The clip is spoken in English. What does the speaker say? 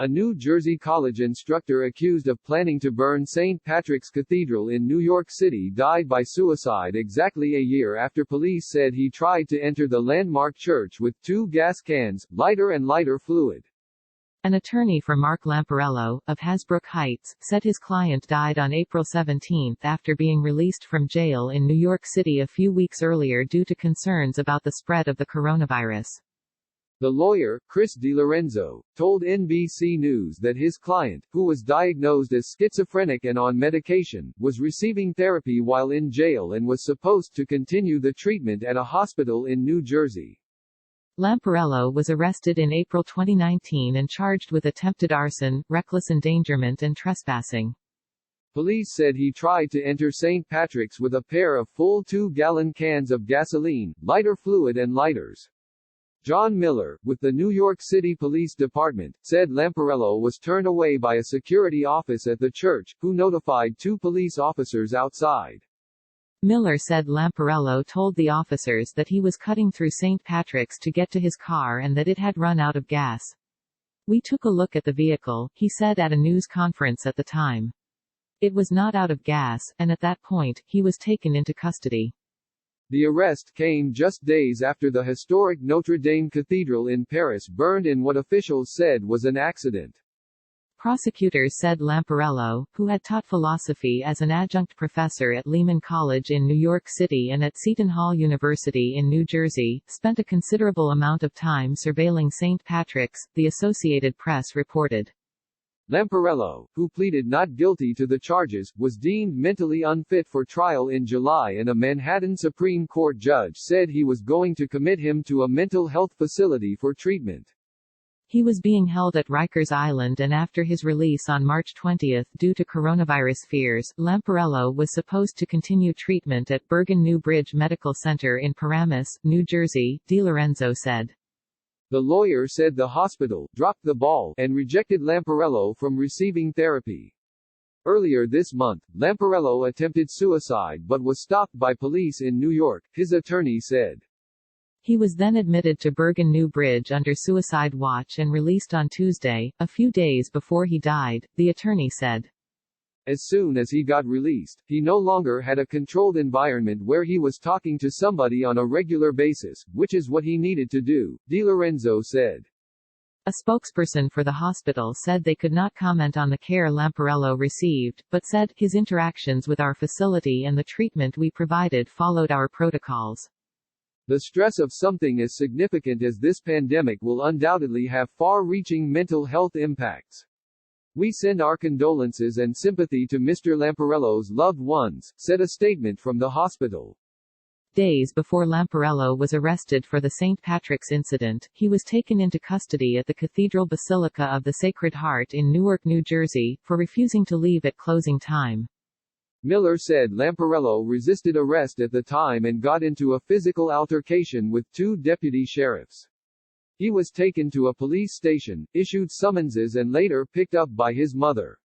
A New Jersey college instructor accused of planning to burn St. Patrick's Cathedral in New York City died by suicide exactly a year after police said he tried to enter the landmark church with 2 gas cans, lighter and lighter fluid. An attorney for Mark Lamparello, of Hasbrook Heights, said his client died on April 17 after being released from jail in New York City a few weeks earlier due to concerns about the spread of the coronavirus. The lawyer, Chris DiLorenzo, told NBC News that his client, who was diagnosed as schizophrenic and on medication, was receiving therapy while in jail and was supposed to continue the treatment at a hospital in New Jersey. Lamparello was arrested in April 2019 and charged with attempted arson, reckless endangerment and trespassing. Police said he tried to enter St. Patrick's with a pair of full 2-gallon cans of gasoline, lighter fluid and lighters. John Miller, with the New York City Police Department, said Lamparello was turned away by a security office at the church, who notified 2 police officers outside. Miller said Lamparello told the officers that he was cutting through St. Patrick's to get to his car and that it had run out of gas. "We took a look at the vehicle," he said at a news conference at the time. "It was not out of gas, and at that point, he was taken into custody." The arrest came just days after the historic Notre Dame Cathedral in Paris burned in what officials said was an accident. Prosecutors said Lamparello, who had taught philosophy as an adjunct professor at Lehman College in New York City and at Seton Hall University in New Jersey, spent a considerable amount of time surveilling St. Patrick's, the Associated Press reported. Lamparello, who pleaded not guilty to the charges, was deemed mentally unfit for trial in July and a Manhattan Supreme Court judge said he was going to commit him to a mental health facility for treatment. He was being held at Rikers Island and after his release on March 20 due to coronavirus fears, Lamparello was supposed to continue treatment at Bergen New Bridge Medical Center in Paramus, New Jersey, DiLorenzo said. The lawyer said the hospital dropped the ball and rejected Lamparello from receiving therapy. Earlier this month, Lamparello attempted suicide but was stopped by police in New York, his attorney said. He was then admitted to Bergen New Bridge under suicide watch and released on Tuesday, a few days before he died, the attorney said. As soon as he got released, he no longer had a controlled environment where he was talking to somebody on a regular basis, which is what he needed to do, DiLorenzo said. A spokesperson for the hospital said they could not comment on the care Lamparello received, but said, "His interactions with our facility and the treatment we provided followed our protocols." The stress of something as significant as this pandemic will undoubtedly have far-reaching mental health impacts. We send our condolences and sympathy to Mr. Lamparello's loved ones, said a statement from the hospital. Days before Lamparello was arrested for the St. Patrick's incident, he was taken into custody at the Cathedral Basilica of the Sacred Heart in Newark, New Jersey, for refusing to leave at closing time. Miller said Lamparello resisted arrest at the time and got into a physical altercation with 2 deputy sheriffs. He was taken to a police station, issued summonses and later picked up by his mother.